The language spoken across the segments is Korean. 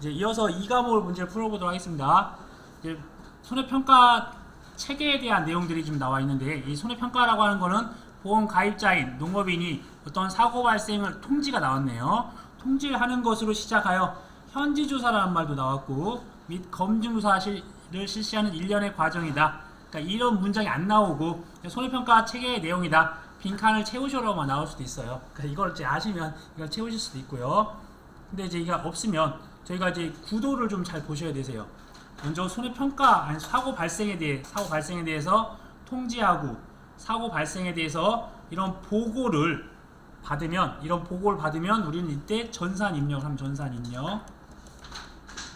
이제 이어서 2과목을 문제를 풀어보도록 하겠습니다. 이제 손해평가 체계에 대한 내용들이 좀 나와 있는데, 이 손해평가라고 하는 거는 보험 가입자인 농업인이 어떤 사고 발생을 통지가 나왔네요. 통지를 하는 것으로 시작하여 현지조사라는 말도 나왔고, 및 검증조사를 실시하는 일련의 과정이다. 그러니까 이런 문장이 안 나오고 손해평가 체계의 내용이다. 빈칸을 채우셔라고만 나올 수도 있어요. 그러니까 이걸 이제 아시면 이걸 채우실 수도 있고요. 근데 이제 이게 없으면 저희가 이제 구도를 좀 잘 보셔야 되세요. 먼저 손해평가 아니 사고 발생에 대해서 통지하고 사고 발생에 대해서 이런 보고를 받으면 우리는 이때 전산 입력을 하면 전산 입력.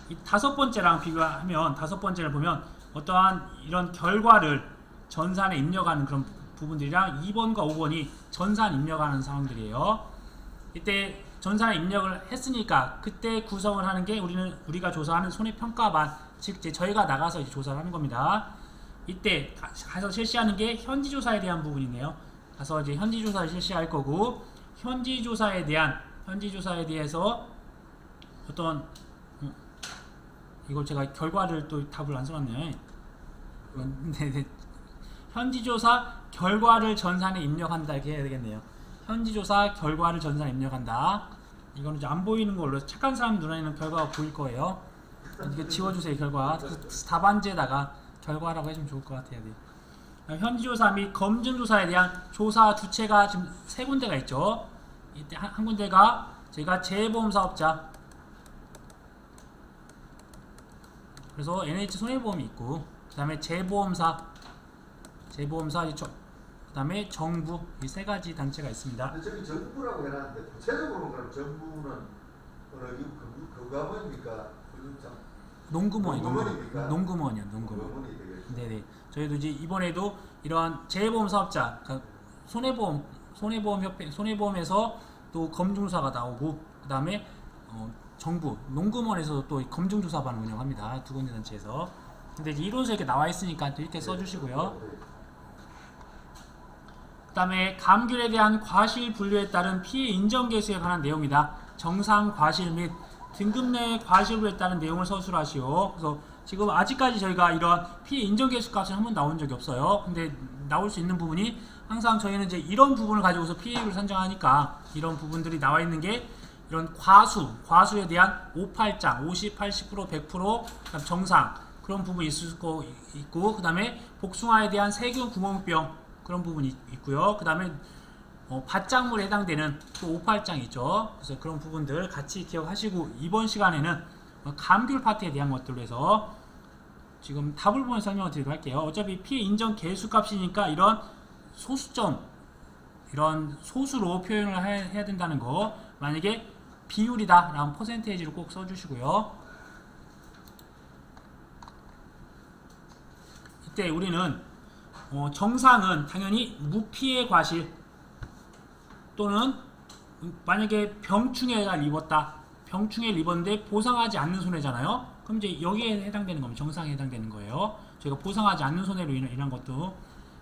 이 다섯 번째랑 비교하면 다섯 번째를 보면 어떠한 이런 결과를 전산에 입력하는 그런 부분들이랑 2번과 5번이 전산 입력하는 상황들이에요. 이때 전산에 입력을 했으니까 그때 구성을 하는 게 우리가 조사하는 손해평가반, 즉 저희가 나가서 이제 조사를 하는 겁니다. 이때 가서 실시하는 게 현지조사에 대한 부분이네요. 가서 이제 현지조사를 실시할 거고, 현지조사에 대해서 어떤 이걸 제가 결과를 또 답을 안 써놨네. 네네. 현지조사 결과를 전산에 입력한다 이렇게 해야 되겠네요. 현지조사 결과를 전산에 입력한다. 이거는 이제 안 보이는 걸로 착한 사람 눈에는 결과가 보일 거예요. 이거 지워주세요. 결과 답안지에다가 결과라고 해주면 좋을 것 같아요. 네. 현지조사 및 검증조사에 대한 조사 주체가 지금 세 군데가 있죠. 이때 한 군데가 저희가 재보험사업자, 그래서 NH 손해보험이 있고, 그 다음에 재보험사, 그 다음에 정부, 이 세 가지 단체가 있습니다. 근데 저기 정부라고 해놨는데 구체적으로 그럼 정부는 어느 교감원입니까? 농구먼이요. 농구먼. 네네. 저희도 이제 이번에도 이러한 재보험 사업자, 그러니까 손해보험에서 또 검증조사가 나오고, 그 다음에 정부, 농구먼에서도 또 검증조사반을 운영합니다. 두 군데 단체에서. 근데 이제 이론서 이렇게 나와 있으니까 또 이렇게 써주시고요. 그 다음에 감귤에 대한 과실 분류에 따른 피해 인정 개수에 관한 내용이다. 정상 과실 및 등급 내 과실 분류에 따른 내용을 서술하시오. 그래서 지금 아직까지 저희가 이런 피해 인정 개수 값은 한번 나온 적이 없어요. 근데 나올 수 있는 부분이 항상 저희는 이제 이런 부분을 가지고서 피해율을 산정하니까 이런 부분들이 나와 있는 게 이런 과수에 대한 58장, 50, 80%, 100%, 그다음 정상 그런 부분이 있을 거 있고, 그 다음에 복숭아에 대한 세균 구멍병 그런 부분이 있고요. 그 다음에 밭작물에 해당되는 또 58장이 있죠. 그래서 그런 부분들 같이 기억하시고, 이번 시간에는 감귤 파트에 대한 것들로 해서 지금 답을 보면 설명을 드리도록 할게요. 어차피 피해 인정 개수값이니까 이런 소수점, 이런 소수로 표현을 해야 된다는 거, 만약에 비율이다 라는 퍼센테이지를 꼭 써주시고요. 이때 우리는 정상은 당연히 무피해 과실 또는 만약에 병충해를 입었는데 보상하지 않는 손해잖아요. 그럼 이제 여기에 해당되는 겁니다. 정상에 해당되는 거예요. 저희가 보상하지 않는 손해로 인한 것도.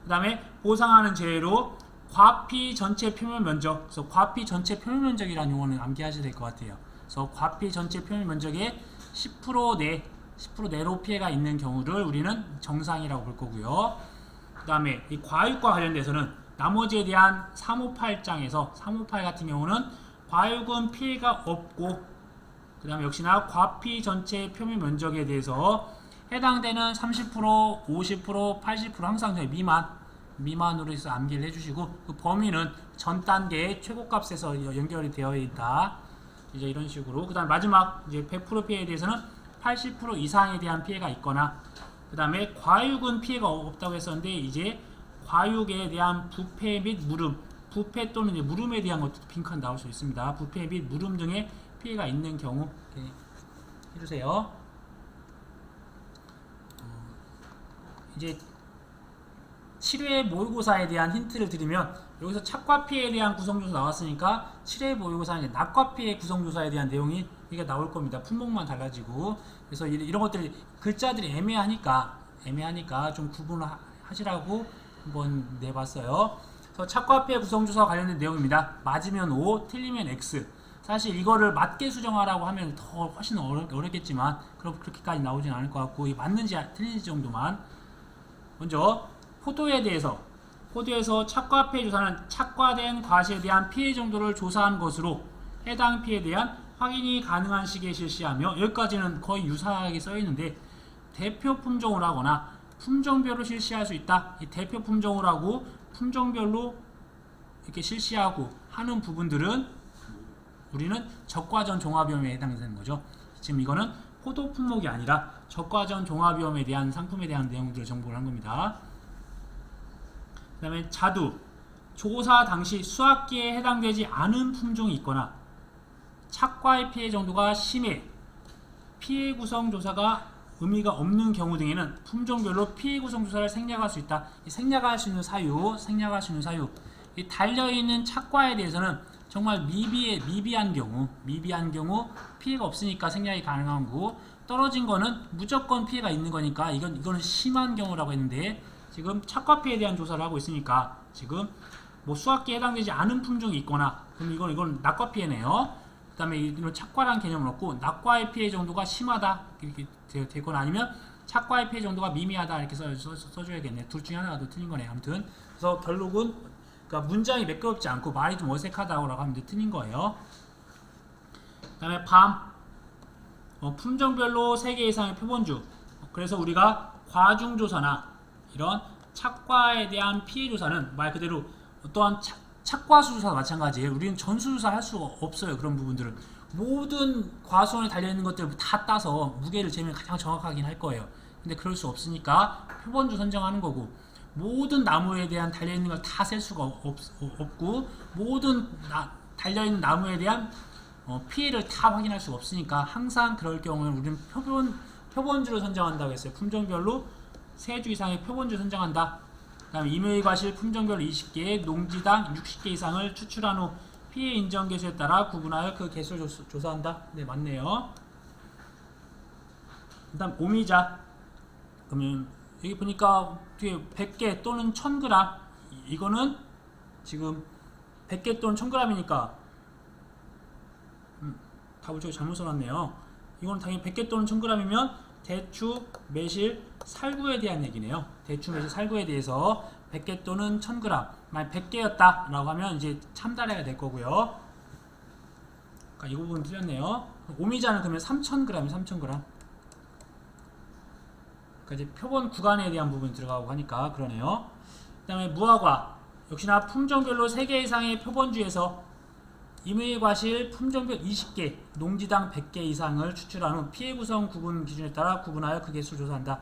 그 다음에 보상하는 재해로 과피 전체 표면 면적, 그래서 과피 전체 표면 면적이라는 용어는 암기하셔야 될 것 같아요. 그래서 과피 전체 표면 면적의 10% 내로 피해가 있는 경우를 우리는 정상이라고 볼 거고요. 그 다음에 이 과육과 관련돼서는 나머지에 대한 358장에서 358 같은 경우는 과육은 피해가 없고, 그 다음에 역시나 과피 전체 표면 면적에 대해서 해당되는 30%, 50%, 80% 항상 저희 미만으로 해서 암기를 해주시고, 그 범위는 전 단계의 최고값에서 연결이 되어 있다. 이제 이런 식으로. 그 다음 마지막 이제 100% 피해에 대해서는 80% 이상에 대한 피해가 있거나, 그 다음에 과육은 피해가 없다고 했었는데, 이제 과육에 대한 부패 및 물음, 부패 또는 이제 물음에 대한 것도 빈칸 나올 수 있습니다. 부패 및 물음 등의 피해가 있는 경우 이렇게 해주세요. 이제 7회 모의고사에 대한 힌트를 드리면, 여기서 착과 피해에 대한 구성조사 나왔으니까 7회 모의고사는 낙과 피해 구성조사에 대한 내용이 이게 나올 겁니다. 품목만 달라지고. 그래서 이런 것들이 글자들이 애매하니까 좀 구분하시라고 한번 내봤어요. 그래서 착과 피해 구성조사와 관련된 내용입니다. 맞으면 O, 틀리면 X. 사실 이거를 맞게 수정하라고 하면 더 훨씬 어렵겠지만 그렇게까지 나오진 않을 것 같고, 이게 맞는지 틀린지 정도만. 먼저 포도에 대해서, 포도에서 착과 피해 조사는 착과된 과실에 대한 피해 정도를 조사한 것으로 해당 피해에 대한 확인이 가능한 시기에 실시하며, 여기까지는 거의 유사하게 써 있는데, 대표 품종을 하거나 품종별로 실시할 수 있다. 이 대표 품종을 하고 품종별로 이렇게 실시하고 하는 부분들은 우리는 적과전 종합위험에 해당되는 거죠. 지금 이거는 포도 품목이 아니라 적과전 종합위험에 대한 상품에 대한 내용들을 정보를 한 겁니다. 그 다음에 자두, 조사 당시 수확기에 해당되지 않은 품종이 있거나 착과의 피해 정도가 심해 피해 구성 조사가 의미가 없는 경우 등에는 품종별로 피해 구성 조사를 생략할 수 있다. 이 생략할 수 있는 사유, 이 달려있는 착과에 대해서는 정말 미비한 경우 피해가 없으니까 생략이 가능한 거고, 떨어진 거는 무조건 피해가 있는 거니까 이거는 심한 경우라고 했는데, 지금 착과 피해에 대한 조사를 하고 있으니까 지금 뭐 수확기에 해당되지 않은 품종이 있거나, 그럼 이건 낙과 피해네요. 그 다음에 이런 착과라는 개념은 없고, 낙과의 피해 정도가 심하다 이렇게 되거나, 아니면 착과의 피해 정도가 미미하다 이렇게 써줘야겠네. 둘 중에 하나가 더 틀린 거네. 아무튼 그래서 결론은, 그러니까 문장이 매끄럽지 않고 말이 좀 어색하다고 하면 틀린 거예요. 그 다음에 품종별로 3개 이상의 표본주. 그래서 우리가 과중조사나 이런 착과에 대한 피해 조사는 말 그대로 또한 착과수 조사도 마찬가지예요. 우리는 전수조사 할 수가 없어요. 그런 부분들은 모든 과수원에 달려있는 것들을 다 따서 무게를 재면 가장 정확하긴 할 거예요. 근데 그럴 수 없으니까 표본주 선정하는 거고, 모든 나무에 대한 달려있는 걸 다 셀 수가 없고, 모든 달려있는 나무에 대한 피해를 다 확인할 수가 없으니까 항상 그럴 경우는 우리는 표본주를 선정한다고 했어요. 품종별로 3주 이상의 표본주를 선정한다. 그 다음에 임의 과실 품종별 20개, 농지당 60개 이상을 추출한 후 피해 인정 개수에 따라 구분하여 그 개수를 조사한다. 네, 맞네요. 그 다음 오미자. 그러면 여기 보니까 뒤에 100개 또는 1000g, 이거는 지금 100개 또는 1000g이니까 답을 저기 잘못 써놨네요. 이거는 당연히 100개 또는 1000g이면 대추, 매실, 살구에 대한 얘기네요. 대추, 매실, 살구에 대해서 100개 또는 1000g, 만약 100개였다 라고 하면 이제 참다래가 될 거고요. 그러니까 이 부분 틀렸네요. 오미자는 그러면 3000g이 3000g. 그러니까 이제 표본 구간에 대한 부분이 들어가고 하니까 그러네요. 그 다음에 무화과, 역시나 품종별로 3개 이상의 표본주에서 임의 과실 품종별 20개, 농지당 100개 이상을 추출한 후 피해 구성 구분 기준에 따라 구분하여 그 개수를 조사한다.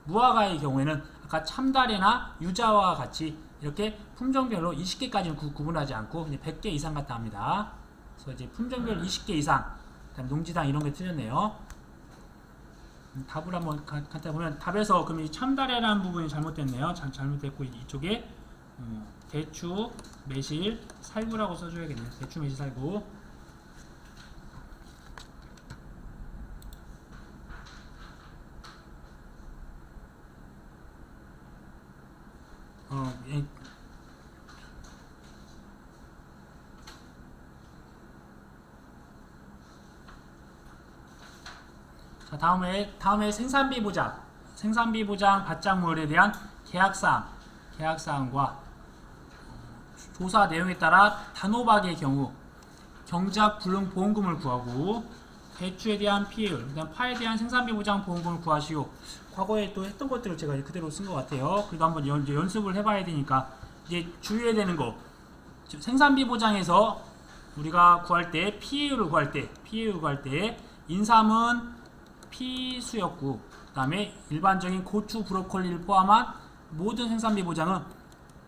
무화과의 경우에는 아까 참다래나 유자와 같이 이렇게 품종별로 20개까지는 구분하지 않고 그냥 100개 이상 갖다 합니다. 그래서 이제 품종별 20개 이상, 그다음 농지당 이런 게 틀렸네요. 답을 한번 간단히 보면, 답에서 그럼 이 참다래라는 부분이 잘못됐네요. 잘못됐고, 이쪽에 대추, 매실, 살구라고 써줘야겠네요. 대추, 매실, 살구. 자, 다음에 생산비 보장 받장물에 대한 계약사항과 조사 내용에 따라 단호박의 경우 경작 불능 보험금을 구하고, 대추에 대한 피해율, 그다음 파에 대한 생산비 보장 보험금을 구하시오. 과거에 또 했던 것들을 제가 그대로 쓴 것 같아요. 그래도 한번 연습을 해봐야 되니까 이제 주의해야 되는 거. 생산비 보장에서 우리가 구할 때 피해율을 구할 때 인삼은 피수였고, 그 다음에 일반적인 고추, 브로콜리를 포함한 모든 생산비 보장은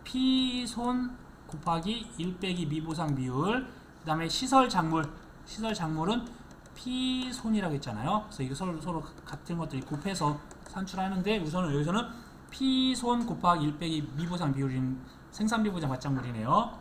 피손 곱하기 1 빼기 미보상 비율, 그 다음에 시설 작물은 피손이라고 했잖아요. 그래서 이거 서로 같은 것들이 곱해서 산출하는데, 우선은 여기서는 피손 곱하기 1 빼기 미보상 비율인 생산비 보장 받장물이네요.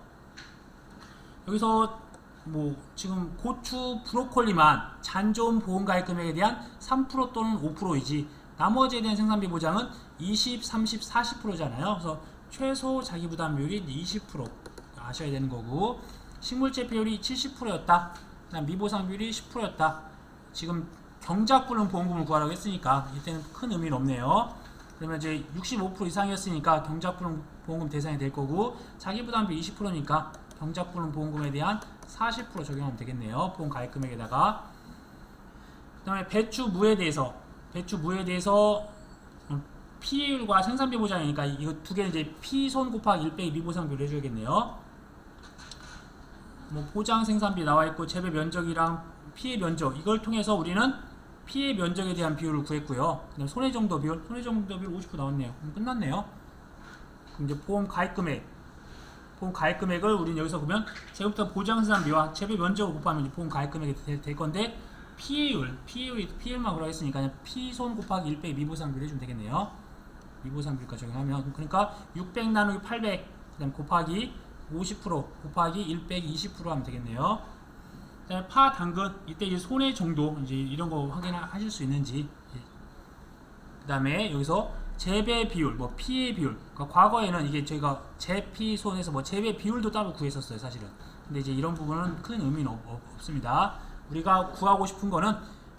여기서 뭐 지금 고추, 브로콜리만 잔존 보험가입 금액에 대한 3% 또는 5%이지 나머지에 대한 생산비 보장은 20, 30, 40%잖아요. 그래서 최소 자기부담 비율이 20% 아셔야 되는 거고, 식물재 비율이 70%였다. 그다음 미보상 비율이 10%였다. 지금 경작불능 보험금을 구하라고 했으니까 이때는 큰 의미는 없네요. 그러면 이제 65% 이상이었으니까 경작불능 보험금 대상이 될 거고, 자기부담비 20%니까 경작불능 보험금에 대한 40% 적용하면 되겠네요. 보험 가입 금액에다가. 그다음에 배추무에 대해서 피해율과 생산비 보장이니까 이거 두 개는 이제 피손 곱하기 1 빼기 미보상비를 해줘야겠네요. 뭐 보장 생산비 나와 있고 재배 면적이랑 피해 면적, 이걸 통해서 우리는 피해 면적에 대한 비율을 구했고요. 그다음 손해 정도 비율 50% 나왔네요. 그럼 끝났네요. 그럼 이제 보험 가입 금액을 우리는 여기서 보면 재부터 보장 생산비와 재배 면적을 곱하면 보험 가입 금액이 될 건데, 피해율만 그러고 했으니까 그냥 피손 곱하기 1 빼기 미보상비를 해주면 되겠네요. 미보상비까지 적용하면, 그러니까 600 나누기 800 그다음 곱하기 50% 곱하기 1 빼기 20% 하면 되겠네요. 그다음에 파, 당근, 이때 이제 손해 정도, 이제 이런 거 확인하실 수 있는지. 그다음에 여기서 재배 비율, 뭐 피해 비율. 그러니까 과거에는 이게 저희가 재피손에서 뭐 재배 비율도 따로 구했었어요, 사실은. 근데 이제 이런 부분은 큰 의미는 없습니다. 우리가 구하고 싶은 거는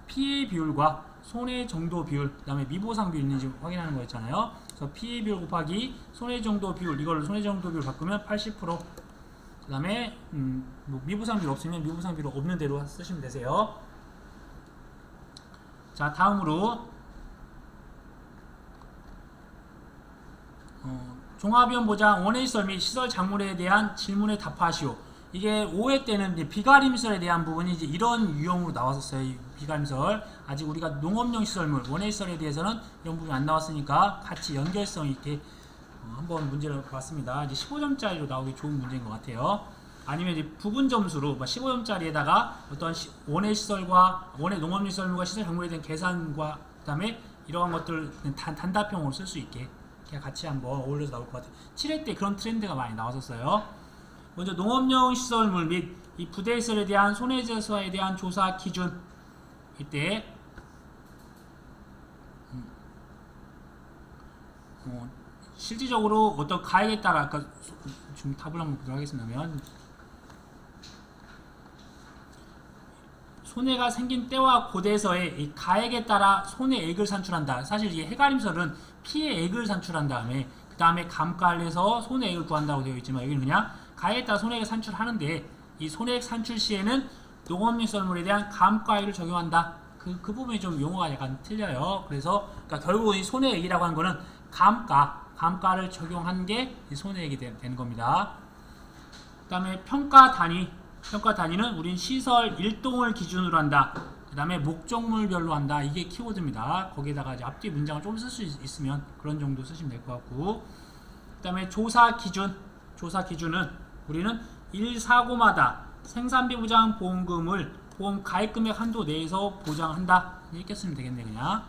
피해 비율과 손해 정도 비율, 그다음에 미보상 비율 있는지 확인하는 거였잖아요. 그래서 피해 비율 곱하기 손해 정도 비율, 이걸 손해 정도 비율 바꾸면 80%. 그다음에 뭐 미보상 비율 없으면 미보상 비율 없는 대로 쓰시면 되세요. 자, 다음으로 종합위험 보장 원해시설 및 시설 작물에 대한 질문에 답하시오. 이게 5회 때는 이제 비가림설에 대한 부분이 이제 이런 유형으로 나왔었어요. 이 비가림설. 아직 우리가 농업용 시설물 원해시설에 대해서는 이런 부분이 안 나왔으니까 같이 연결성 있게 한번 문제를 봤습니다. 이제 15점짜리로 나오기 좋은 문제인 것 같아요. 아니면 이제 부분 점수로 15점짜리에다가 어떤 원해시설과 원해 농업용 시설물과 시설 작물에 대한 계산과 그다음에 이러한 것들 단답형으로 쓸 수 있게 같이 한번 어울려서 나올 것 같아요. 7회 때 그런 트렌드가 많이 나왔었어요. 먼저 농업용 시설물 및 이 부대시설에 대한 손해배상에 대한 조사 기준. 이때 실질적으로 어떤 가액에 따라, 아까 좀 답을 한번 보도록 하겠습니다. 손해가 생긴 때와 고대에서의 이 가액에 따라 손해액을 산출한다. 사실 이 해가림설은 피해액을 산출한 다음에 그 다음에 감가를 해서 손해액을 구한다고 되어 있지만, 여기는 그냥 가액에 따라 손해액을 산출하는데, 이 손해액 산출 시에는 농업용 시설물에 대한 감가액을 적용한다. 그 부분이 좀 용어가 약간 틀려요. 그래서 그러니까 결국은 이 손해액이라고 하는 거는 감가를 적용한 게 이 손해액이 되는 겁니다. 그 다음에 평가 단위는 우린 시설 일동을 기준으로 한다. 그 다음에 목적물별로 한다. 이게 키워드입니다. 거기에다가 이제 앞뒤 문장을 좀 쓸 수 있으면 그런 정도 쓰시면 될 것 같고, 그 다음에 조사 기준은 우리는 1사고마다 생산비 보장 보험금을 보험 가입금액 한도 내에서 보장한다. 이렇게 쓰면 되겠네, 그냥.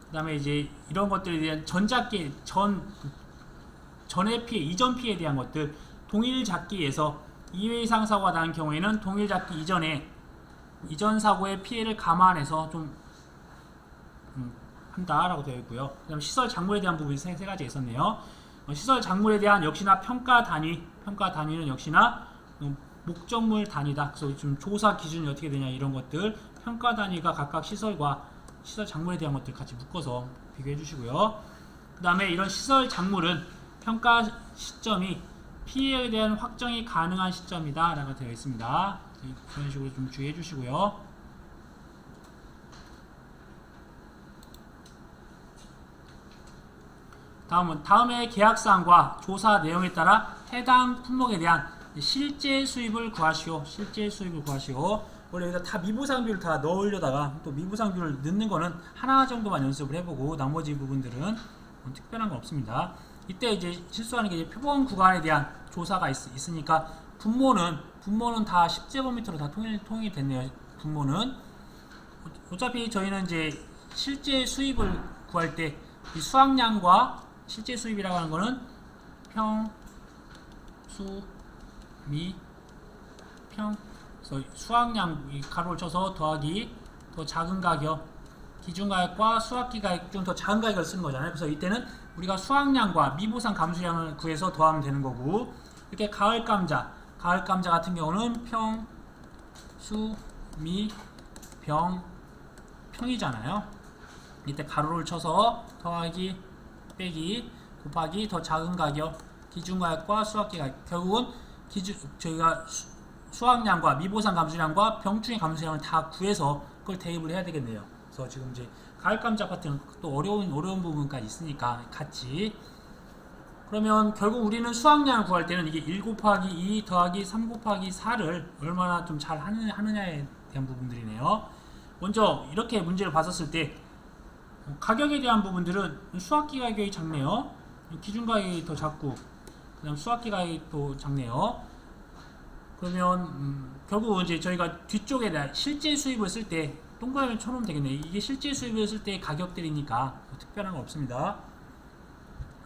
그 다음에 이제 이런 것들에 대한 전의 피해, 이전 피해에 대한 것들, 동일 잡기에서 2회 이상 사고가 난 경우에는 동일 잡기 이전 사고의 피해를 감안해서 좀 한다라고 되어 있고요. 그다음 시설 작물에 대한 부분이 세 가지가 있었네요. 시설 작물에 대한 역시나 평가 단위는 역시나 목적물 단위다. 그래서 좀 조사 기준이 어떻게 되냐, 이런 것들 평가 단위가 각각 시설과 시설 작물에 대한 것들 같이 묶어서 비교해 주시고요. 그 다음에 이런 시설 작물은 평가 시점이 피해에 대한 확정이 가능한 시점이다 라고 되어 있습니다. 그런 식으로 좀 주의해 주시고요. 다음에 계약사항과 조사 내용에 따라 해당 품목에 대한 실제 수입을 구하시오. 원래 여기다 다 미보상 비율 다 넣으려다가 또 미보상 비율을 넣는 거는 하나 정도만 연습을 해보고 나머지 부분들은 특별한 건 없습니다. 이때 이제 실수하는 게 이제 표본 구간에 대한 조사가 있으니까 분모는 다 10제곱미터로 다 통일이 됐네요. 분모는 어차피 저희는 이제 실제 수입을 구할 때 이 수확량과 실제 수입이라고 하는 거는 평, 수, 미, 평. 그래서 수확량 이 가로를 쳐서 더하기 더 작은 가격, 기준 가격과 수확기 가격 좀 더 작은 가격을 쓰는 거잖아요. 그래서 이때는 우리가 수확량과 미보상 감수량을 구해서 더하면 되는 거고, 이렇게 가을 감자 같은 경우는 평, 수, 미, 병, 평이잖아요. 이때 가로를 쳐서 더하기, 빼기, 곱하기 더 작은 가격, 기준가격과 수학기 가격. 결국은 저희가 수학량과 미보상 감수량과 병충해 감수량을 다 구해서 그걸 대입을 해야 되겠네요. 그래서 지금 이제 가격감자 파트는 또 어려운 부분까지 있으니까 같이. 그러면 결국 우리는 수학량을 구할 때는 이게 1 곱하기 2 더하기 3 곱하기 4를 얼마나 좀 잘 하느냐에 대한 부분들이네요. 먼저 이렇게 문제를 봤었을 때 가격에 대한 부분들은 수학기 가격이 작네요. 기준 가격이 더 작고 그다음 수학기 가격이 또 작네요. 그러면 결국 이제 저희가 뒤쪽에다 실제 수입을 쓸 때 동그라미를 쳐놓으면 되겠네요. 이게 실제 수입을 쓸 때 가격들이니까 뭐 특별한 건 없습니다.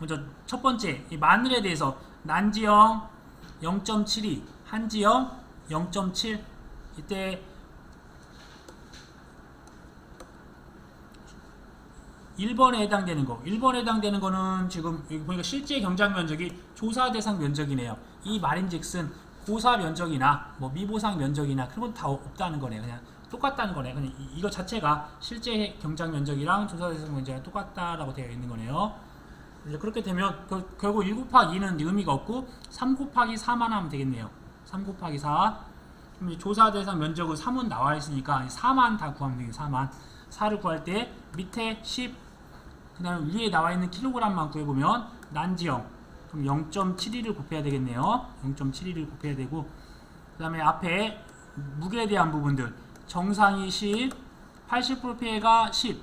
먼저 첫 번째 이 마늘에 대해서 난지형 0.72, 한지형 0.7. 이때 1번에 해당되는 거. 1번에 해당되는 거는 지금 여기 보니까 실제 경작 면적이 조사 대상 면적이네요. 이 말인즉슨 고사 면적이나 뭐 미보상 면적이나 그런 건 다 없다는 거네요. 그냥 똑같다는 거네요. 그냥 이거 자체가 실제 경작 면적이랑 조사 대상 면적이랑 똑같다라고 되어 있는 거네요. 이제 그렇게 되면 결국 1 곱하기 2는 의미가 없고 3 곱하기 4만 하면 되겠네요. 3 곱하기 4. 그럼 이제 조사 대상 면적은 3은 나와 있으니까 4만 다 구하면 되겠네요. 4만. 4를 구할 때 밑에 10, 그 다음에 위에 나와 있는 킬로그램만 구해보면 난지형. 그럼 0.72를 곱해야 되겠네요. 0.72를 곱해야 되고, 그 다음에 앞에 무게에 대한 부분들. 정상이 10, 80% 피해가 10.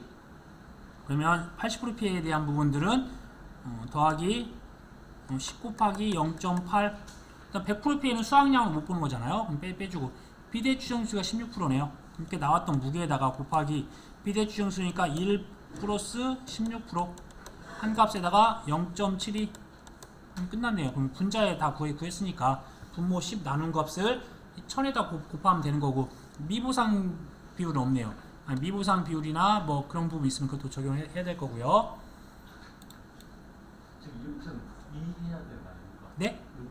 그러면 80% 피해에 대한 부분들은 더하기 10 곱하기 0.8. 100% 피해는 수학량을 못 보는 거잖아요. 그럼 빼주고 비대 추정수가 16%네요. 이렇게 나왔던 무게에다가 곱하기 비대 추정수니까 1 플러스 16%. 한 값에다가 0.72. 끝났네요. 그럼 분자에 다 구했으니까 분모 10 나눈 값을 1000에다 곱하면 되는 거고, 미보상 비율은 없네요. 아니, 미보상 비율이나 뭐 그런 부분 있으면 그것도 적용해야 될 거고요. 지금 0.2 해야 되는 거 아닙니까? 네? 0.2,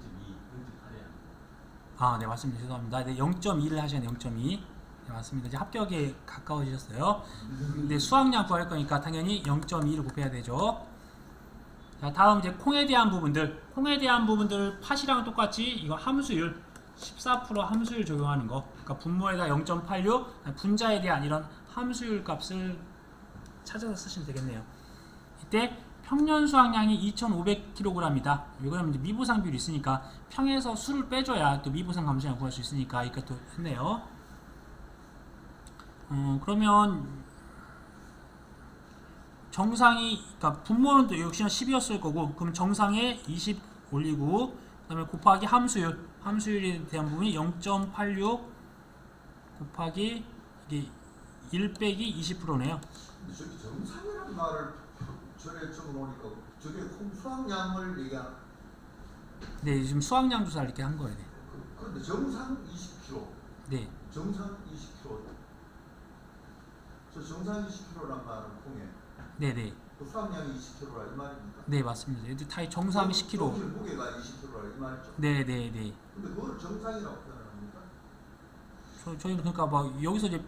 0.8이야. 아, 네, 맞습니다. 죄송합니다. 네, 0.2를 하셔야 돼요. 0.2. 네, 맞습니다. 이제 합격에 가까워지셨어요. 근데 수학량 구할 거니까 당연히 0.2를 곱해야 되죠. 자, 다음 이제 콩에 대한 부분들. 콩에 대한 부분들 팥이랑 똑같이 이거 함수율 14% 함수율 적용하는 거. 그러니까 분모에다 0.86, 분자에 대한 이런 함수율 값을 찾아서 쓰시면 되겠네요. 이때 평년 수확량이 2,500kg이다. 이거는 이제 미보상 비율이 있으니까 평에서 수를 빼줘야 또 미보상 감수량 구할 수 있으니까 이것도 했네요. 그러면 정상이, 그러니까 분모는 또 역시나 10이었을 거고, 그럼 정상에 20 올리고, 그 다음에 곱하기 함수율에 대한 부분이 0.86 곱하기 이게 1 빼기 20%네요. 근데 저기 정상이라는 말을 전에 적어놓으니까 저게 수학량을 얘기하는. 네, 지금 수학량 조사를 이렇게 한 거예요. 네. 그런데 정상 20kg. 네. 정상 20kg. 저 정상 20kg란 말은 콩에. 네네. 그 수학량이 20kg라 이 말입니까? 네, 맞습니다. 얘들 다 정상 10kg. 정실 무게가 20kg라 이 말이죠. 네네네. 근데 그걸 정상이라고 표현합니까? 저희는 그러니까 막 여기서 이제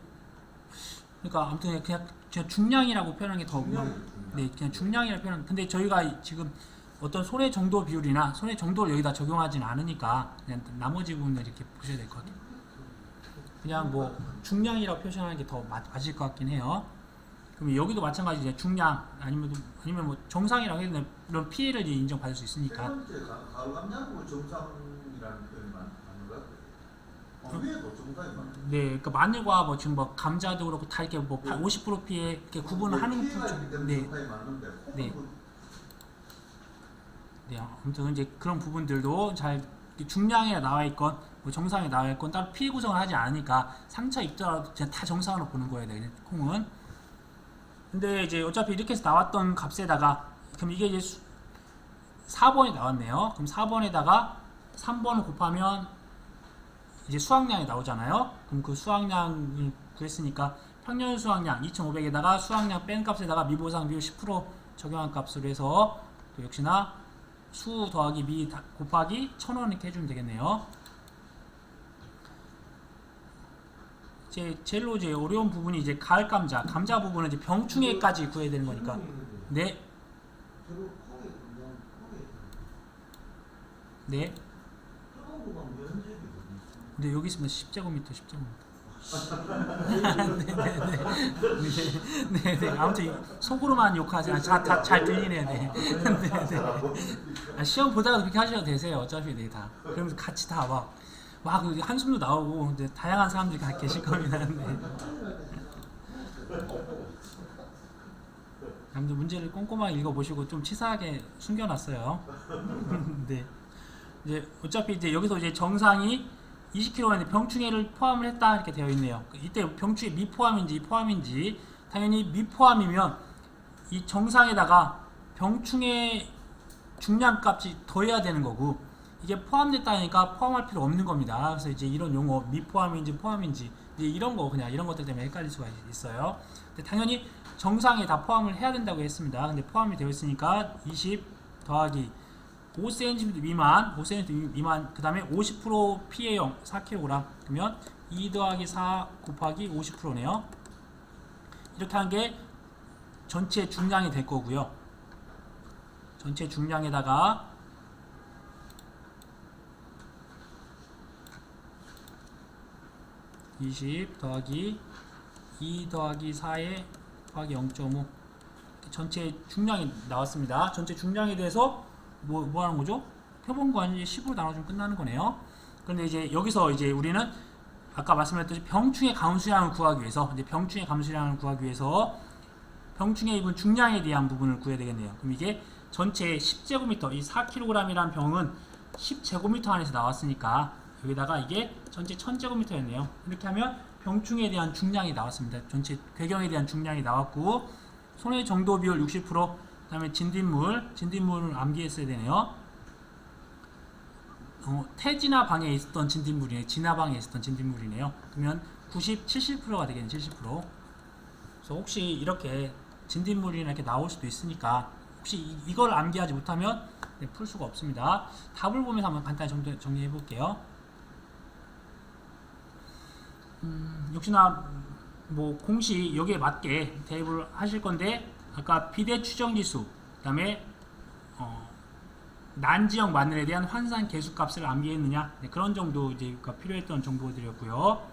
그러니까 아무튼 그냥 중량이라고 표현하는 게 더 네, 그냥 중량이라고 표현. 근데 저희가 지금 어떤 손의 정도 비율이나 손의 정도를 여기다 적용하지는 않으니까 그냥 나머지 부분을 이렇게 보셔야 될 것 같아요. 그냥 뭐 중량이라고 표현하는 게 더 맞을 것 같긴 해요. 그럼 여기도 마찬가지 이제 중량 아니면 뭐 정상이라고 해도 이런 피해를 이제 인정받을 수 세 있으니까. 번째 가을 감량도 정상이라는 표현이 맞는 것 같아요. 위에도 정상이 맞는. 네, 그러니까 마늘과 뭐 지금 뭐 감자도 그렇고 다 이렇게 뭐 50% 피해 이렇게 구분을 하는 피해가 있기 때문에 네, 정상이 맞는데 네. 콩은 네, 아무튼 이제 그런 부분들도 잘 중량에 나와 있건 뭐 정상에 나와 있건 따로 피해 구성을 하지 않으니까 상처 입더라도 그냥 다 정상으로 보는 거예요, 네, 콩은. 근데 이제 어차피 이렇게 해서 나왔던 값에다가 그럼 이게 이제 4번이 나왔네요. 그럼 4번에다가 3번을 곱하면 이제 수확량이 나오잖아요. 그럼 그 수확량을 구했으니까 평년 수확량 2,500에다가 수확량 뺀 값에다가 미보상 비율 10% 적용한 값으로 해서 또 역시나 수 더하기 미 곱하기 1,000원 이렇게 해주면 되겠네요. 제일 어려운 부분이 이제 가을 감자 부분은 이제 병충해까지 구해야 되는 거니까. 네. 저도 콩에 그냥 콩에 네. 프로그가 면적이 근데 여기 있습니다. 10제곱미터. 네. 아무튼 속으로만 욕하세요. 잘 들리네요. 네. 시험 보다가 그렇게 하셔도 되세요. 어차피 네 다. 그러면서 같이 다 막 한숨도 나오고 근데 다양한 사람들이 다 계실 겁니다. 네. 아무튼 문제를 꼼꼼하게 읽어보시고 좀 치사하게 숨겨놨어요. 네. 이제 어차피 이제 여기서 이제 정상이 20kg인데 병충해를 포함을 했다 이렇게 되어 있네요. 이때 병충해 미포함인지 포함인지 당연히 미포함이면 이 정상에다가 병충해 중량값이 더해야 되는 거고 이게 포함됐다니까 포함할 필요 없는 겁니다. 그래서 이제 이런 용어 미포함인지 포함인지 이제 이런 거 그냥 이런 것들 때문에 헷갈릴 수가 있어요. 근데 당연히 정상에 다 포함을 해야 된다고 했습니다. 근데 포함이 되어 있으니까 20 더하기 5cm 미만, 5cm 미만, 그 다음에 50% P의 0, 4kg. 그러면 2 더하기 4 곱하기 50%네요. 이렇게 한 게 전체 중량이 될 거고요. 전체 중량에다가 20 더하기 2 더하기 4에 더하기 0.5 전체 중량이 나왔습니다. 전체 중량에 대해서 뭐 하는 거죠? 표본과 10으로 나눠주면 끝나는 거네요. 그런데 이제 여기서 이제 우리는 아까 말씀드렸듯이 병충해 감수량을 구하기 위해서 병충해 입은 중량에 대한 부분을 구해야 되겠네요. 그럼 이게 전체 10제곱미터, 이 4kg이라는 병은 10제곱미터 안에서 나왔으니까 여기다가 이게 전체 1000제곱미터였네요. 이렇게 하면 병충해에 대한 중량이 나왔습니다. 전체 궤경에 대한 중량이 나왔고 손해 정도 비율 60%, 그 다음에 진딧물을 암기했어야 되네요. 태진화 방에 있었던 진딧물이네. 진화방에 있었던 진딧물이네요. 그러면 70%가 되겠네. 70%. 그래서 혹시 이렇게 진딧물이나 이렇게 나올 수도 있으니까 혹시 이걸 암기하지 못하면 풀 수가 없습니다. 답을 보면서 한번 간단히 정리해 볼게요. 역시나 뭐 공식 여기에 맞게 대입을 하실 건데 아까 비대 추정지수 그 다음에 난지역 마늘에 대한 환산 계수값을 암기했느냐 그런 정도 이제 필요했던 정보들이었고요.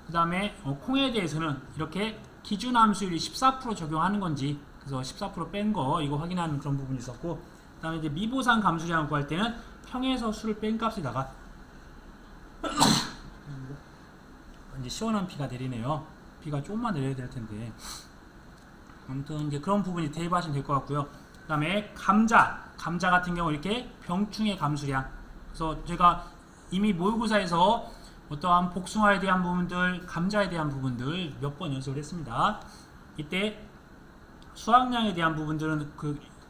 그 다음에 콩에 대해서는 이렇게 기준 함수율이 14% 적용하는 건지 그래서 14% 뺀 거 이거 확인하는 그런 부분이 있었고 그 다음에 이제 미보상 감수량을 구할 때는 평에서 수를 뺀 값에다가 이제 시원한 비가 내리네요. 비가 조금만 내려야 될 텐데 아무튼 이제 그런 부분이 대입하시면 될 것 같고요. 그 다음에 감자 같은 경우 이렇게 병충해 감수량. 그래서 제가 이미 모의고사에서 어떠한 복숭아에 대한 부분들, 감자에 대한 부분들 몇 번 연습을 했습니다. 이때 수확량에 대한 부분들은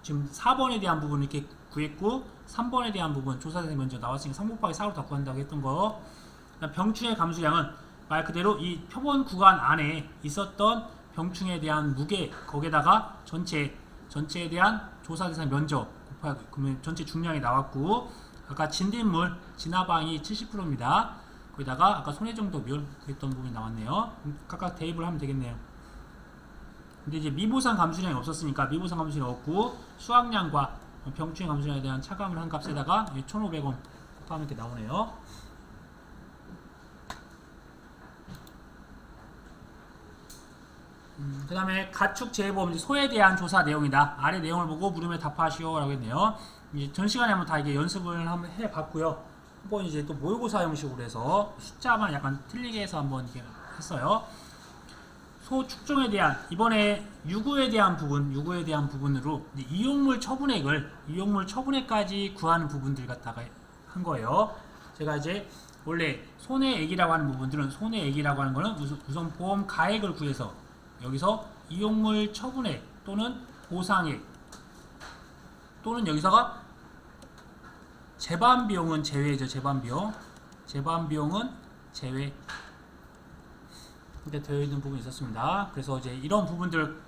지금 4번에 대한 부분을 이렇게 구했고 3번에 대한 부분 조사에서 먼저 나왔으니까 3 곱하기 4로 다 구한다고 했던 거. 병충해 감수량은 말 그대로 이 표본 구간 안에 있었던 병충해에 대한 무게 거기에다가 전체에 대한 조사 대상 면적 곱하기 그러면 전체 중량이 나왔고 아까 진딧물 진화방이 70%입니다. 거기다가 아까 손해 정도 멸 구했던 부분이 나왔네요. 각각 대입을 하면 되겠네요. 근데 이제 미보상 감수량이 없었으니까 미보상 감수량이 없고 수확량과 병충해 감수량에 대한 차감을 한 값에다가 1,500원 곱하면 이렇게 나오네요. 그 다음에 가축 재해보험 소에 대한 조사 내용이다. 아래 내용을 보고 물으면 답하시오 라고 했네요. 이제 전 시간에 한번 다 이게 연습을 한번 해봤고요. 한번 이제 또 모의고사 형식으로 해서 숫자만 약간 틀리게 해서 한번 이렇게 했어요. 소 축종에 대한 이번에 유구에 대한 부분으로 이용물 처분액까지 구하는 부분들 갖다가 한 거예요. 제가 이제 원래 손해액이라고 하는 부분들은 손해액이라고 하는 거는 우선 보험 가액을 구해서 여기서 이용물 처분액 또는 보상액 또는 여기서가 재반비용은 제외죠. 재반비용은 제외 이렇게 되어 있는 부분이 있었습니다. 그래서 이제 이런 부분들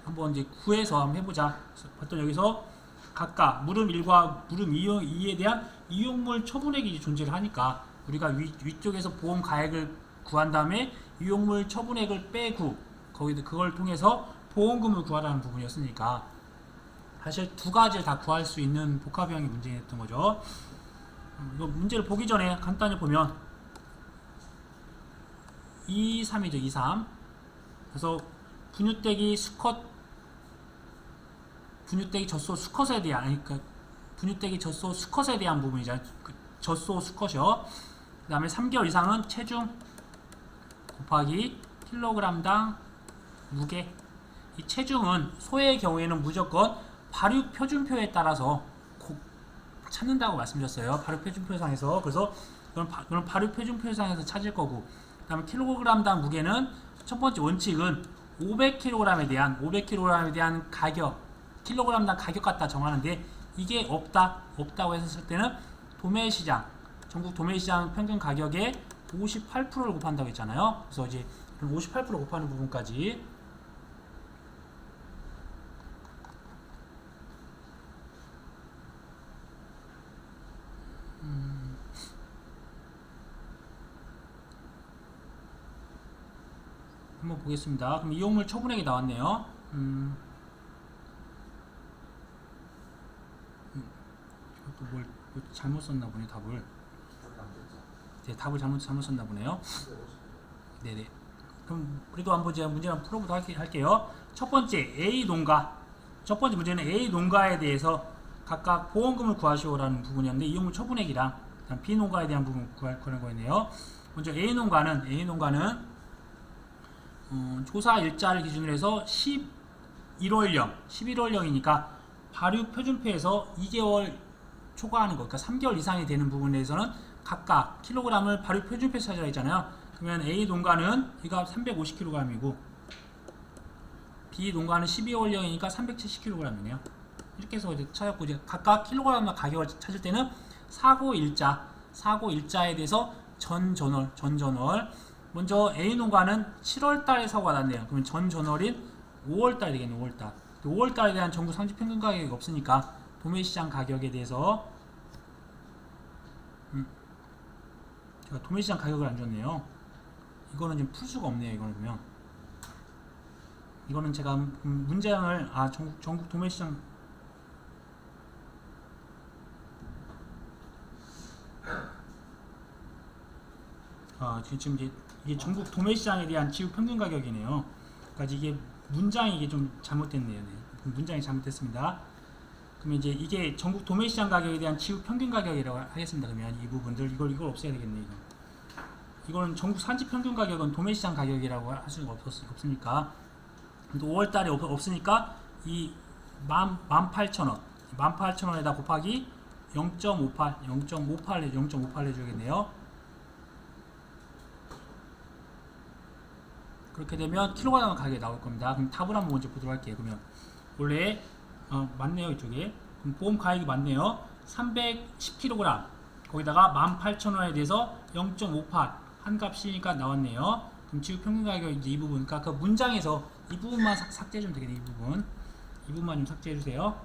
한번 이제 구해서 한번 해보자. 봤더니 여기서 각각 물음 1과 물음 2에 대한 이용물 처분액이 존재를 하니까 우리가 위쪽에서 보험 가액을 구한 다음에 유용물 처분액을 빼고 그걸 통해서 보험금을 구하라는 부분이었으니까 사실 두 가지를 다 구할 수 있는 복합형의 문제였던 거죠. 이거 문제를 보기 전에 간단히 보면 2, 3이죠. 2, 3. 그래서 분유대기 젖소 수컷에 대한 그러니까 분유대기 젖소 수컷에 대한 부분이죠. 젖소 수컷이요. 그 다음에 3개월 이상은 체중 곱하기 킬로그램당 무게. 이 체중은 소의 경우에는 무조건 발육 표준표에 따라서 찾는다고 말씀드렸어요. 발육 표준표상에서. 그래서 그럼 발육 표준표상에서 찾을 거고, 그 다음에 킬로그램당 무게는 첫 번째 원칙은 500kg에 대한 가격, 킬로그램당 가격 갖다 정하는데 이게 없다고 했을 때는 도매시장, 전국 도매시장 평균 가격의 58%를 곱한다고 했잖아요. 그래서 이제 58% 곱하는 부분까지 한번 보겠습니다. 그럼 이용물 처분액이 나왔네요. 또 뭘 잘못 썼나 보네, 답을. 네, 답을 잘못 썼나 보네요. 네네. 그럼 그래도 한번 제가 문제를 풀어보도록 할게요. 첫 번째 A 농가. 첫 번째 문제는 A 농가에 대해서 각각 보험금을 구하시오라는 부분이었는데 이용물 처분액이랑 B 농가에 대한 부분 구하는 거였네요. 먼저 A 농가는 조사 일자를 기준으로 해서 11월령이니까 발육 표준표에서 2개월 초과하는 거, 그러니까 3개월 이상이 되는 부분에 대해서는 각각 킬로그램을 발육 표준표에 찾아야 했잖아요. 그러면 A 농가는 이가 350kg이고 B 농가는 12월령이니까 370kg이네요. 이렇게 해서 이제 찾았고, 이제 각각 킬로그램 가격을 찾을 때는 사고 일자에 대해서 전전월. 먼저 A 농가는 7월달에 사고가 났네요. 그러면 전전월인 5월달 되겠네요. 5월달. 5월달에 대한 전국 상시 평균 가격이 없으니까 도매시장 가격에 대해서 제가 도매시장 가격을 안 줬네요. 이거는 지금 풀 수가 없네요. 이거는 보면 이거는 제가 문제양을 전국 도매시장 지금 이게 전국 도매시장에 대한 지급 평균 가격이네요. 그러니까 이게 문장이 이게 좀 잘못됐네요. 네. 문장이 잘못됐습니다. 그러면 이제 이게 전국 도매시장 가격에 대한 지급 평균 가격이라고 하겠습니다. 그러면 이 부분들 이걸 없애야 되겠네요. 이거는 전국 산지 평균 가격은 도매시장 가격이라고 할 수가 없으니까. 근데 5월달에 없으니까 이 18,000원에다 곱하기 0.58 해줘야겠네요. 그렇게 되면 킬로그램 가격이 나올 겁니다. 그럼 답을 한번 먼저 보도록 할게요. 그러면 원래 맞네요. 이쪽에. 그럼 보험 가액이 맞네요. 310kg 거기다가 18,000원에 대해서 0.58 한 값이니까 나왔네요. 그럼 지급 평균 가격 이제 이 부분, 그러니까 그 문장에서 이 부분만 삭제해 주면 되겠네요. 이 부분만 좀 삭제해 주세요.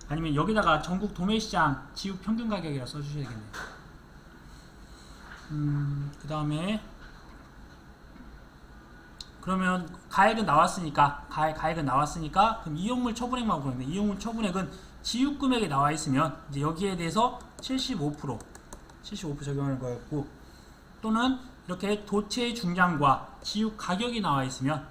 아니면 여기다가 전국 도매시장 지급 평균 가격이라 써주셔야 되겠네요. 그 다음에 그러면 가액은 나왔으니까 그럼 이용물 처분액만 보는데, 이용물 처분액은 지급 금액에 나와 있으면 이제 여기에 대해서 75% 적용하는 거였고, 또는 이렇게 도체 중량과 지급 가격이 나와 있으면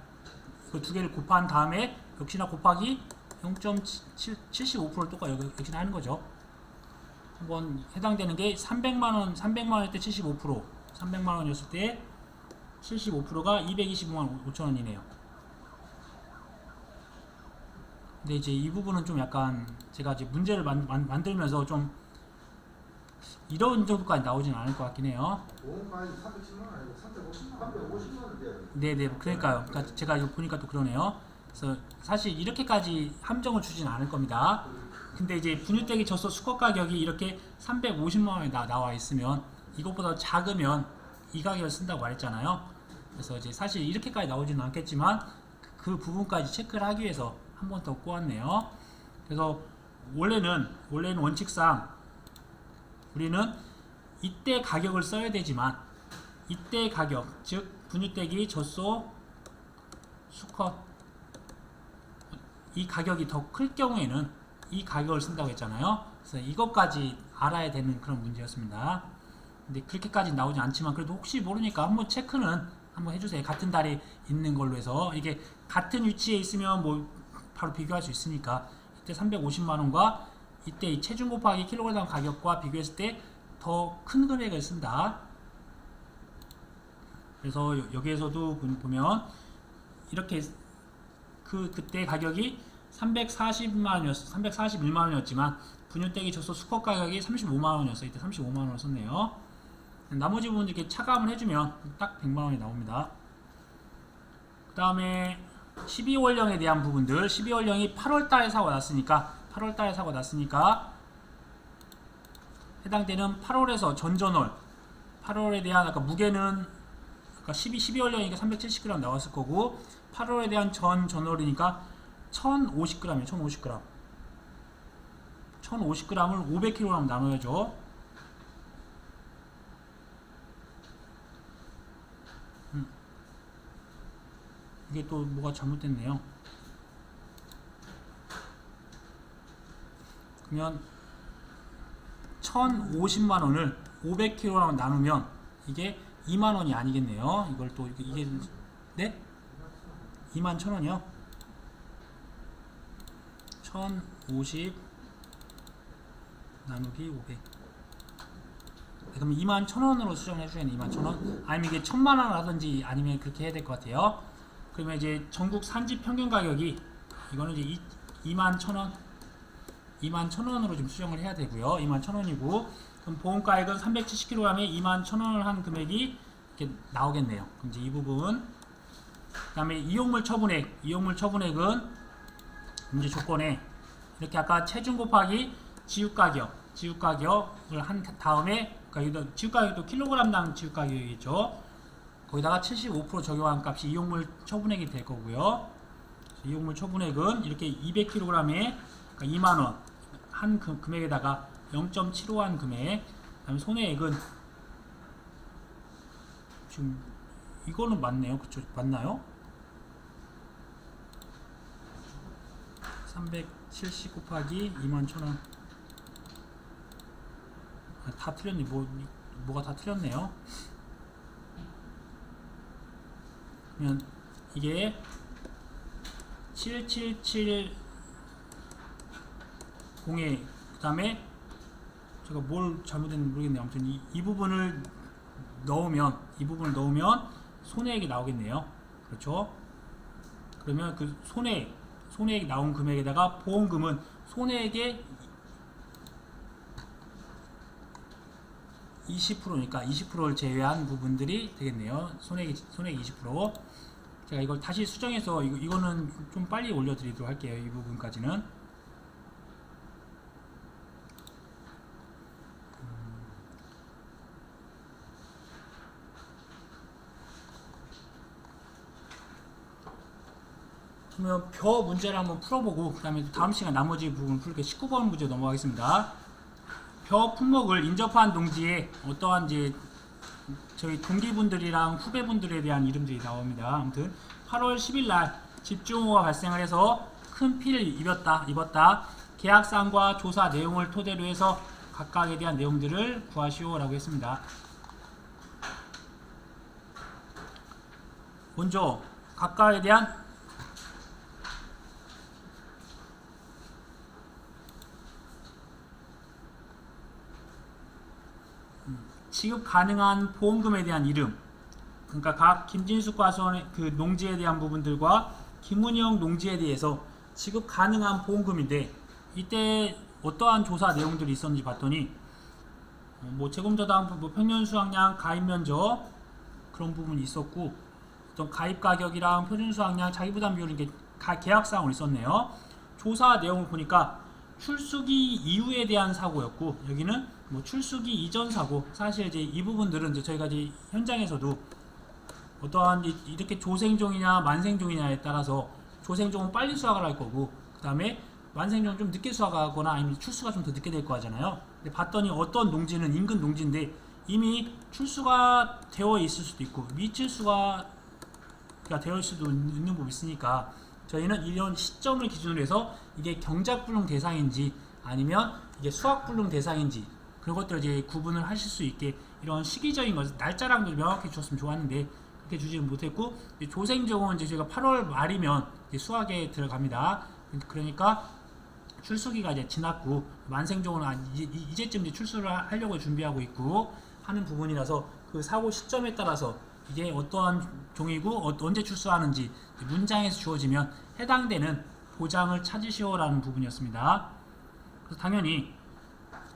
그 두 개를 곱한 다음에 역시나 곱하기 0.75%를 똑같이 역시나 하는 거죠. 한번 해당되는 게 300만 원일 때 75%, 300만 원이었을 때 75%가 225만 5천 원이네요. 근데 이제 이 부분은 좀 약간 제가 이제 문제를 만들면서 좀 이런 정도까지 나오진 않을 것 같긴 해요. 보험가액이 310만 원 아니고 350만 원대요. 네네, 그러니까요. 그러니까 제가 이거 보니까 또 그러네요. 그래서 사실 이렇게까지 함정을 주진 않을 겁니다. 근데 이제 분유대기 젖소 수컷 가격이 이렇게 350만 원에 나와 있으면 이것보다 작으면 이 가격을 쓴다고 말했잖아요. 그래서 이제 사실 이렇게까지 나오지는 않겠지만 그 부분까지 체크를 하기 위해서 한 번 더 꼬았네요. 그래서 원래는 원칙상 우리는 이때 가격을 써야 되지만 이때 가격, 즉 분유대기, 젖소, 수컷 이 가격이 더 클 경우에는 이 가격을 쓴다고 했잖아요. 그래서 이것까지 알아야 되는 그런 문제였습니다. 근데 그렇게까지 나오지 않지만 그래도 혹시 모르니까 한번 체크는 한번 해주세요. 같은 달에 있는 걸로 해서 이게 같은 위치에 있으면 뭐 바로 비교할 수 있으니까 이때 350만원과 이때 이 체중 곱하기 킬로그램 가격과 비교했을 때 더 큰 금액을 쓴다. 그래서 여기에서도 보면 이렇게 그때 가격이 341만원이었지만 분유대기 젖소 수컷 가격이 35만원이었어요. 이때 35만원을 썼네요. 나머지 부분 이렇게 차감을 해주면 딱 100만원이 나옵니다. 그 다음에 12월령에 대한 부분들, 12월령이 8월달에 사고 났으니까 해당되는 8월에서 전전월 8월에 대한 아까 무게는 아까 12월령이니까 370g 나왔을 거고 8월에 대한 전월이니까 1050g이에요. 1050g 1050g을 500kg 나눠야죠. 이게 또 뭐가 잘못됐네요. 그러면 1050만원을 500kg랑 나누면 이게 2만원이 아니겠네요. 이걸 또 이게 네? 21,000원이요. 1050 나누기 500. 그럼 21,000원으로 수정해 주셔야겠네. 21,000원. 아니면 이게 1000만원 하든지 아니면 그렇게 해야 될 것 같아요. 그러면 이제 전국 산지 평균 가격이 이거는 이제 21,000원 21,000원으로 좀 수정을 해야 되고요. 21,000원이고 그럼 보험가액은 370kg에 21,000원을 한 금액이 이렇게 나오겠네요. 그럼 이제 이 부분 그 다음에 이용물 처분액은 문제 조건에 이렇게 아까 체중 곱하기 지읒가격을 한 다음에 그러니까 지읒가격도 킬로그램당 지읒가격이겠죠. 거기다가 75% 적용한 값이 이용물 처분액이 될 거고요. 이용물 처분액은 이렇게 200kg에 그러니까 2만원 한 금액에다가 0.75 한 금액, 그다음에 손해액은 지금 이거는 맞네요. 그쵸? 맞나요? 370 곱하기 21,000원. 다 틀렸네. 뭐가 다 틀렸네요. 그러면 이게 7770에 그 다음에 제가 뭘 잘못했는지 모르겠네요. 아무튼 이 부분을 넣으면 손해액이 나오겠네요. 그렇죠? 그러면 그 손해액 나온 금액에다가 보험금은 손해액의 20%니까 20%를 제외한 부분들이 되겠네요. 손해액 20%. 제가 이걸 다시 수정해서 이거는 좀 빨리 올려드리도록 할게요. 이 부분까지는. 그러면 벼 문제를 한번 풀어보고 그 다음에 다음 시간 나머지 부분 풀게 19번 문제 넘어가겠습니다. 벼 품목을 인접한 농지에 어떠한 이제 저희 동기분들이랑 후배분들에 대한 이름들이 나옵니다. 아무튼 8월 10일 날 집중호우가 발생을 해서 큰 피해를 입었다. 계약상과 조사 내용을 토대로 해서 각각에 대한 내용들을 구하시오라고 했습니다. 먼저 각각에 대한 지급 가능한 보험금에 대한 이름, 그러니까 각 김진숙 과수원의 그 농지에 대한 부분들과 김은영 농지에 대해서 지급 가능한 보험금인데 이때 어떠한 조사 내용들이 있었는지 봤더니 뭐 재검저당, 뭐 평년 수확량, 가입 면적 그런 부분이 있었고 어떤 가입 가격이랑 표준 수확량, 자기 부담 비율 이게 계약사항으로 있었네요. 조사 내용을 보니까 출수기 이후에 대한 사고였고 여기는 뭐 출수기 이전 사고. 사실 이제 이 부분들은 이제 저희가 이제 현장에서도 어떠한 이렇게 조생종이냐 만생종이냐에 따라서 조생종은 빨리 수확을 할 거고 그 다음에 만생종은 좀 늦게 수확하거나 아니면 출수가 좀 더 늦게 될 거 하잖아요. 근데 봤더니 어떤 농지는 인근 농지인데 이미 출수가 되어 있을 수도 있고 미출수가 되어 있을 수도 있는 부분이 있으니까 저희는 이런 시점을 기준으로 해서 이게 경작불능 대상인지 아니면 이게 수학불능 대상인지 그런 것들을 이제 구분을 하실 수 있게 이런 시기적인 것, 날짜랑도 명확히 줬으면 좋았는데 그렇게 주지는 못했고 조생적은 이제 저희가 8월 말이면 이제 수학에 들어갑니다. 그러니까 출수기가 이제 지났고 만생적은 이제쯤 이제 출수를 하려고 준비하고 있고 하는 부분이라서 그 사고 시점에 따라서 이게 어떠한 종이고 언제 출수하는지 문장에서 주어지면 해당되는 보장을 찾으시오라는 부분이었습니다. 그래서 당연히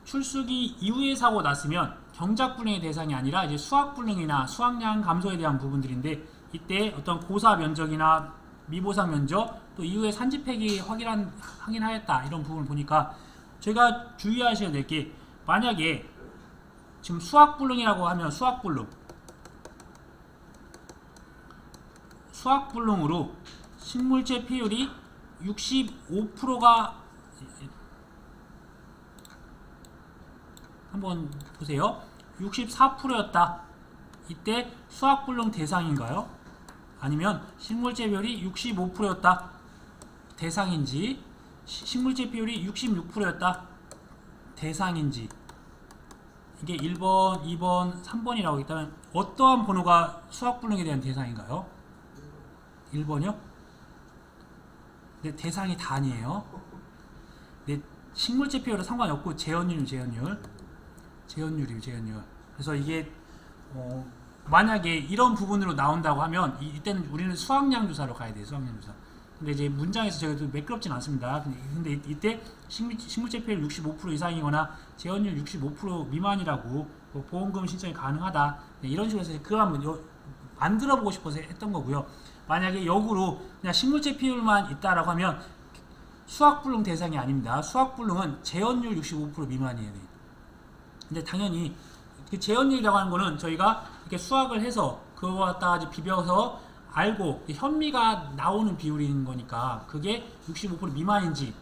출수기 이후에 사고 났으면 경작불능의 대상이 아니라 이제 수학불능이나 수학량 감소에 대한 부분들인데 이때 어떤 고사 면적이나 미보상 면적 또 이후에 산지폐기 확인하였다 이런 부분을 보니까 제가 주의하셔야 될 게 만약에 지금 수학불능이라고 하면 수학불능으로 식물체 피율이 65%가 한번 보세요. 64%였다. 이때 수학불능 대상인가요? 아니면 식물체 비율이 65%였다. 대상인지 식물체 비율이 66%였다. 대상인지 이게 1번, 2번, 3번이라고 있다면 어떠한 번호가 수학불능에 대한 대상인가요? 1번이요? 네, 대상이 다 아니에요. 네, 식물체 비율은 상관이 없고 재현율이에요. 그래서 이게 만약에 이런 부분으로 나온다고 하면 이때는 우리는 수학량 조사로 가야 돼요. 수학량 조사. 근데 이제 문장에서 제가 좀 매끄럽진 않습니다. 근데 이때 식물체 피해율 65% 이상이거나 재현율 65% 미만이라고 보험금 신청이 가능하다. 네, 이런 식으로 해서 그걸 한번 만들어 보고 싶어서 했던 거고요. 만약에 역으로 그냥 식물체 피해율만 있다라고 하면 수학불능 대상이 아닙니다. 수학불능은 재현율 65% 미만이에요. 근데 당연히 그 재현율이라고 하는 거는 저희가 이렇게 수학을 해서 그거 갖다가 이제 비벼서 알고 현미가 나오는 비율인 거니까 그게 65% 미만인지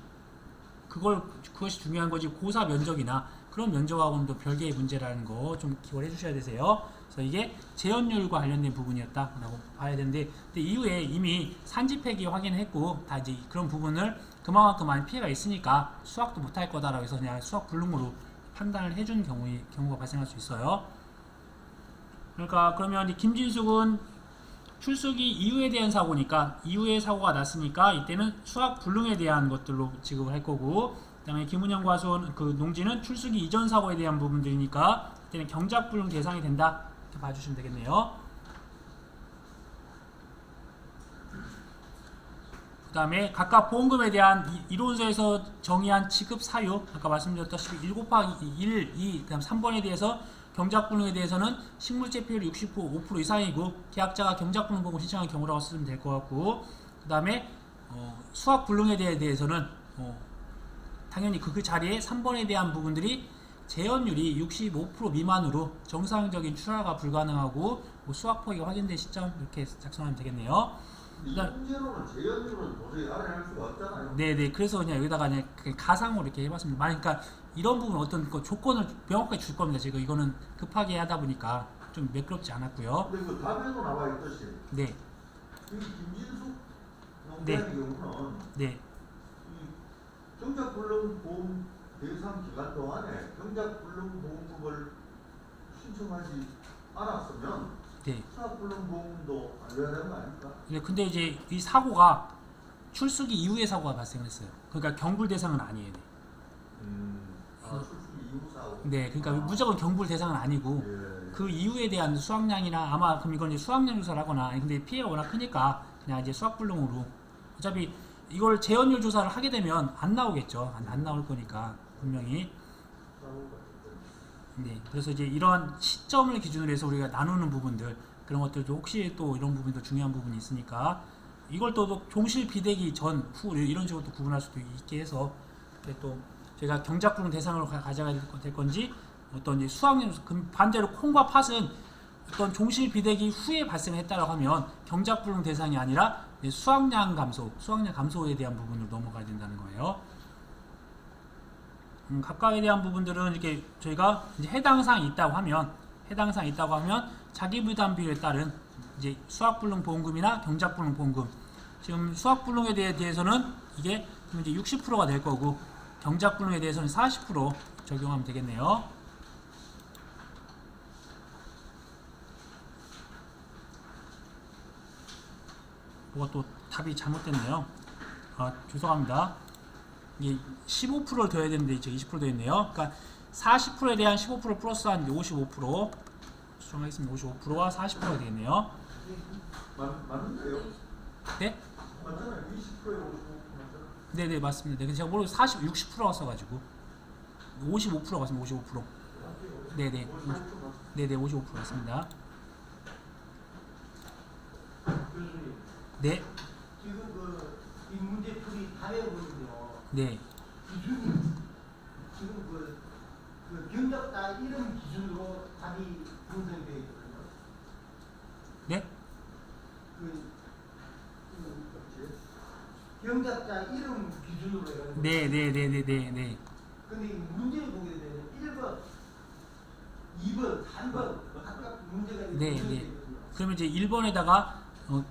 그것이 중요한 거지 고사 면적이나 그런 면적하고는 또 별개의 문제라는 거 좀 기억을 해주셔야 되세요. 그래서 이게 재현율과 관련된 부분이었다라고 봐야 되는데 근데 이후에 이미 산지폐기 확인했고 다 이제 그런 부분을 그만큼 많이 피해가 있으니까 수학도 못할 거다라고 해서 그냥 수학 불능으로 판단을 해준 경우가 발생할 수 있어요. 그러니까 그러면 이 김진숙은 출수기 이후에 대한 사고니까 이후에 사고가 났으니까 이때는 수학 불능에 대한 것들로 지급을 할 거고 그다음에 김은영 과수원 그 농지는 출수기 이전 사고에 대한 부분들이니까 이때는 경작 불능 대상이 된다 이렇게 봐주시면 되겠네요. 그 다음에 각각 보험금에 대한 이론서에서 정의한 지급 사유 아까 말씀드렸다시피 1 곱하기 1, 2, 그 다음 3번에 대해서 경작불능에 대해서는 식물체 피율이 65% 이상이고 계약자가 경작불능 보험을 신청한 경우라고 쓰면 될 것 같고 그 다음에 수학불능에 대해서는 당연히 그 자리에 3번에 대한 부분들이 재현율이 65% 미만으로 정상적인 출하가 불가능하고 수학 포기가 확인된 시점 이렇게 작성하면 되겠네요. 이 문제로는 재현율은 도저히 알아낼 수가 없잖아요. 네네. 그래서 그냥 여기다가 그냥 가상으로 이렇게 해봤습니다. 그러니까 이런 부분 어떤 그 조건을 명확하게 줄 겁니다. 제가 이거는 급하게 하다 보니까 좀 매끄럽지 않았고요. 근데 그 답에도 나와 있듯이 네. 이 김진숙 네. 농가의 경우는 네. 이 경작불능보험 대상 기간 동안에 경작불능보험금을 신청하지 않았으면 네. 수학불능보험도 안 줘야 되는 거 아닙니까? 네. 근데 이제 이 사고가 출수기 이후에 사고가 발생했어요. 그러니까 경불 대상은 아니에요. 출수기 이후 사고. 네. 그러니까 무조건 경불 대상은 아니고 예. 그 이후에 대한 수학량이나 아마 그럼 이건 이제 수학량 조사를 하거나 근데 피해가 워낙 크니까 그냥 이제 수학불능으로 어차피 이걸 재현율 조사를 하게 되면 안 나오겠죠. 안 나올 거니까 분명히. 네, 그래서 이제 이러한 시점을 기준으로 해서 우리가 나누는 부분들 그런 것들도 혹시 또 이런 부분도 중요한 부분이 있으니까 이걸 또 종실 비대기 전, 후 이런 식으로 또 구분할 수도 있게 해서 또 제가 경작불능 대상으로 가져가야 될 건지 어떤 이제 수학량 반대로 콩과 팥은 어떤 종실 비대기 후에 발생했다라고 하면 경작불능 대상이 아니라 수학량 감소에 대한 부분으로 넘어가야 된다는 거예요. 각각에 대한 부분들은 이렇게 저희가 이제 해당 사항이 있다고 하면 해당 사항이 있다고 하면 자기 부담 비율에 따른 이제 수학불능 보험금이나 경작불능 보험금. 지금 수학불능에 대해서는 이게 이제 60%가 될 거고 경작불능에 대해서는 40% 적용하면 되겠네요. 뭐가 또 답이 잘못됐네요. 아, 죄송합니다. 이게 15%를 더해야 되는데 이제 20% 더했네요. 그러니까 40%에 대한 15% 플러스한 55% 수정하겠습니다. 55%와 40%가 되겠네요. 맞는데요? 네? 맞잖아요. 20%에 55% 맞잖아요. 네네 맞습니다. 네, 제가 모르고 60%가 써가지고 55%가 습니다 55%. 네네. 55% 네네 55% 맞습니다. 교수님, 네. 지금 이 문제풀이 다 외우거든요. 네. 기준이 지금 그 경작자 이름 기준으로 답이 분석이 되어 있거든요. 네? 경작자 이름 기준으로 해가지고. 네네네네네. 근데 이 문제를 보게 되면 1번, 2번, 3번 각각 문제가 네, 분석이 네. 되거든요. 그러면 이제 1번에다가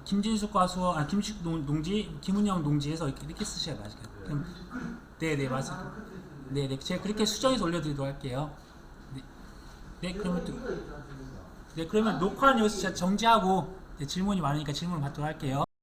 김진숙 가수, 김식 농지, 김은영 농지해서 이렇게 쓰셔야 맞을까요? 그럼 네네 맞습니다. 네네 제가 그렇게 수정해서 올려드리도록 할게요. 네, 네 그러면 또, 네 그러면 녹화는 여기서 제가 정지하고 이제 질문이 많으니까 질문을 받도록 할게요.